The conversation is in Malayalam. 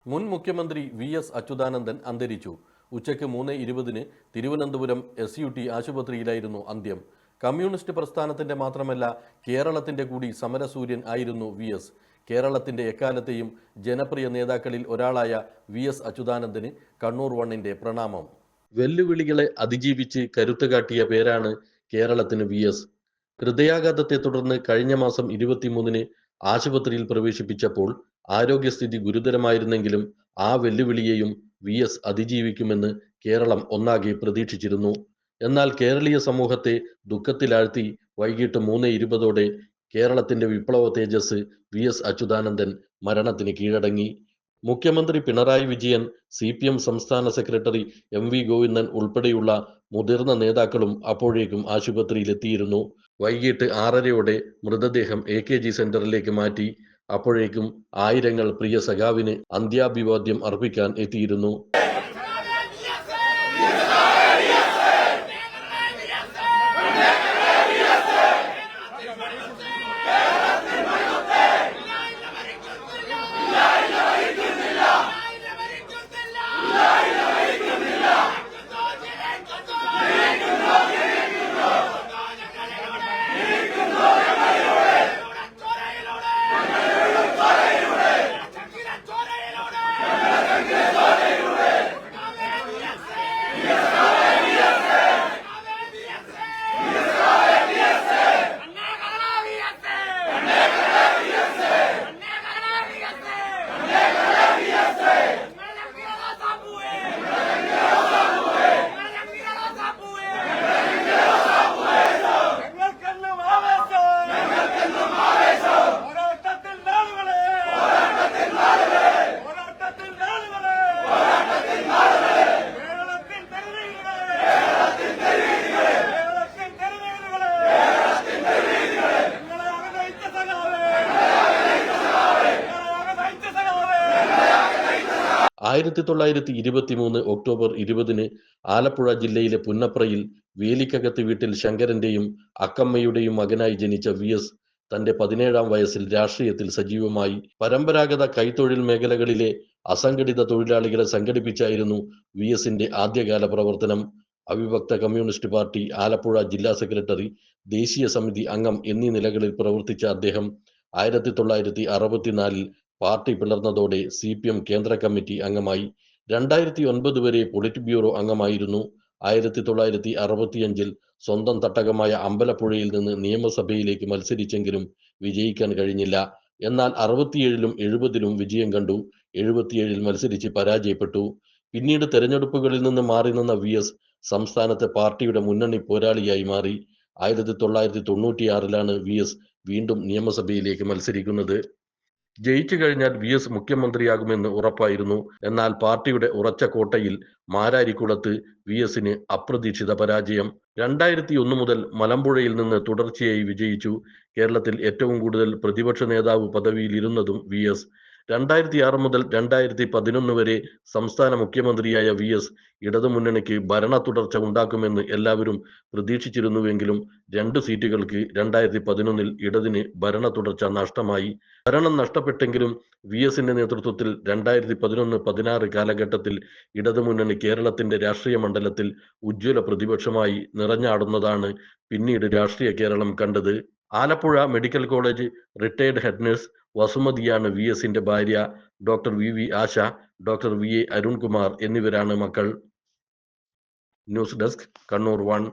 മുൻ മുഖ്യമന്ത്രി വി.എസ്. അച്യുതാനന്ദൻ അന്തരിച്ചു. ഉച്ചയ്ക്ക് 3:20 തിരുവനന്തപുരം SUT ആശുപത്രിയിലായിരുന്നു അന്ത്യം. കമ്മ്യൂണിസ്റ്റ് പ്രസ്ഥാനത്തിന്റെ മാത്രമല്ല കേരളത്തിന്റെ കൂടി സമരസൂര്യൻ ആയിരുന്നു വി.എസ്. കേരളത്തിന്റെ എക്കാലത്തെയും ജനപ്രിയ നേതാക്കളിൽ ഒരാളായ വി.എസ്. അച്യുതാനന്ദന് കണ്ണൂർ വണ്ണിന്റെ പ്രണാമം. വെല്ലുവിളികളെ അതിജീവിച്ച് കരുത്തുകാട്ടിയ പേരാണ് കേരളത്തിന് വി.എസ്. ഹൃദയാഘാതത്തെ തുടർന്ന് കഴിഞ്ഞ മാസം 23 ആശുപത്രിയിൽ പ്രവേശിപ്പിച്ചപ്പോൾ ആരോഗ്യസ്ഥിതി ഗുരുതരമായിരുന്നെങ്കിലും ആ വെല്ലുവിളിയെയും വി.എസ്. അതിജീവിക്കുമെന്ന് കേരളം ഒന്നാകെ പ്രതീക്ഷിച്ചിരുന്നു. എന്നാൽ കേരളീയ സമൂഹത്തെ ദുഃഖത്തിലാഴ്ത്തി വൈകിട്ട് 3:20 കേരളത്തിന്റെ വിപ്ലവ തേജസ് വി.എസ്. അച്യുതാനന്ദൻ മരണത്തിന് കീഴടങ്ങി. മുഖ്യമന്ത്രി പിണറായി വിജയൻ, CPM സംസ്ഥാന സെക്രട്ടറി MV ഗോവിന്ദൻ ഉൾപ്പെടെയുള്ള മുതിർന്ന നേതാക്കളും അപ്പോഴേക്കും ആശുപത്രിയിലെത്തിയിരുന്നു. വൈകിട്ട് 6:30 മൃതദേഹം AKG സെന്ററിലേക്ക് മാറ്റി. അപ്പോഴേക്കും ആയിരങ്ങൾ പ്രിയ സഖാവിന് അന്ത്യാഭിവാദ്യം അർപ്പിക്കാൻ എത്തിയിരുന്നു. ഒക്ടോബർ 20 ആലപ്പുഴ ജില്ലയിലെ പുന്നപ്രയിൽ വേലിക്കകത്ത് വീട്ടിൽ ശങ്കരന്റെയും അക്കമ്മയുടെയും മകനായി ജനിച്ച വി.എസ്. തന്റെ 17-ാം വയസ്സിൽ രാഷ്ട്രീയത്തിൽ സജീവമായി. പരമ്പരാഗത കൈത്തൊഴിൽ മേഖലകളിലെ അസംഘടിത തൊഴിലാളികളെ സംഘടിപ്പിച്ചായിരുന്നു വി.എസിന്റെ ആദ്യകാല പ്രവർത്തനം. അവിഭക്ത കമ്മ്യൂണിസ്റ്റ് പാർട്ടി ആലപ്പുഴ ജില്ലാ സെക്രട്ടറി, ദേശീയ സമിതി അംഗം എന്നീ നിലകളിൽ പ്രവർത്തിച്ച അദ്ദേഹം 1964 പാർട്ടി പിളർന്നതോടെ CPM കേന്ദ്ര കമ്മിറ്റി അംഗമായി. 2009 വരെ പൊളിറ്റ് ബ്യൂറോ അംഗമായിരുന്നു. 1965 സ്വന്തം തട്ടകമായ അമ്പലപ്പുഴയിൽ നിന്ന് നിയമസഭയിലേക്ക് മത്സരിച്ചെങ്കിലും വിജയിക്കാൻ കഴിഞ്ഞില്ല. എന്നാൽ 67-ലും 70-ലും വിജയം കണ്ടു. 77-ൽ മത്സരിച്ച് പരാജയപ്പെട്ടു. പിന്നീട് തെരഞ്ഞെടുപ്പുകളിൽ നിന്ന് മാറി നിന്ന വി.എസ്. സംസ്ഥാനത്തെ പാർട്ടിയുടെ മുന്നണി പോരാളിയായി മാറി. 1996-ലാണ് വി.എസ്. വീണ്ടും നിയമസഭയിലേക്ക് മത്സരിക്കുന്നത്. ജയിച്ചു കഴിഞ്ഞാൽ വി.എസ്. മുഖ്യമന്ത്രിയാകുമെന്ന് ഉറപ്പായിരുന്നു. എന്നാൽ പാർട്ടിയുടെ ഉറച്ച കോട്ടയിൽ മാരാരിക്കുളത്ത് വി.എസിന് അപ്രതീക്ഷിത പരാജയം. 2001 മുതൽ മലമ്പുഴയിൽ നിന്ന് തുടർച്ചയായി വിജയിച്ചു. കേരളത്തിൽ ഏറ്റവും കൂടുതൽ പ്രതിപക്ഷ നേതാവ് പദവിയിൽ ഇരുന്നതും വി.എസ്. 2006 മുതൽ 2011 വരെ സംസ്ഥാന മുഖ്യമന്ത്രിയായ വി.എസ്. ഇടതുമുന്നണിക്ക് ഭരണ തുടർച്ച ഉണ്ടാക്കുമെന്ന് എല്ലാവരും പ്രതീക്ഷിച്ചിരുന്നുവെങ്കിലും 2 സീറ്റുകൾക്ക് 2011-ൽ ഇടതിന് ഭരണ തുടർച്ച നഷ്ടമായി. ഭരണം നഷ്ടപ്പെട്ടെങ്കിലും വി.എസിന്റെ നേതൃത്വത്തിൽ 2011-16 കാലഘട്ടത്തിൽ ഇടതുമുന്നണി കേരളത്തിന്റെ രാഷ്ട്രീയ മണ്ഡലത്തിൽ ഉജ്ജ്വല പ്രതിപക്ഷമായി നിറഞ്ഞാടുന്നതാണ് പിന്നീട് രാഷ്ട്രീയ കേരളം കണ്ടത്. Alappuzha medical college retired head nurse വസുമതിയാണ് വി.എസിന്റെ ഭാര്യ. Doctor V Asha, doctor VA Arunkumar എന്നിവരാണ് മക്കൾ. News desk, Kannur 1.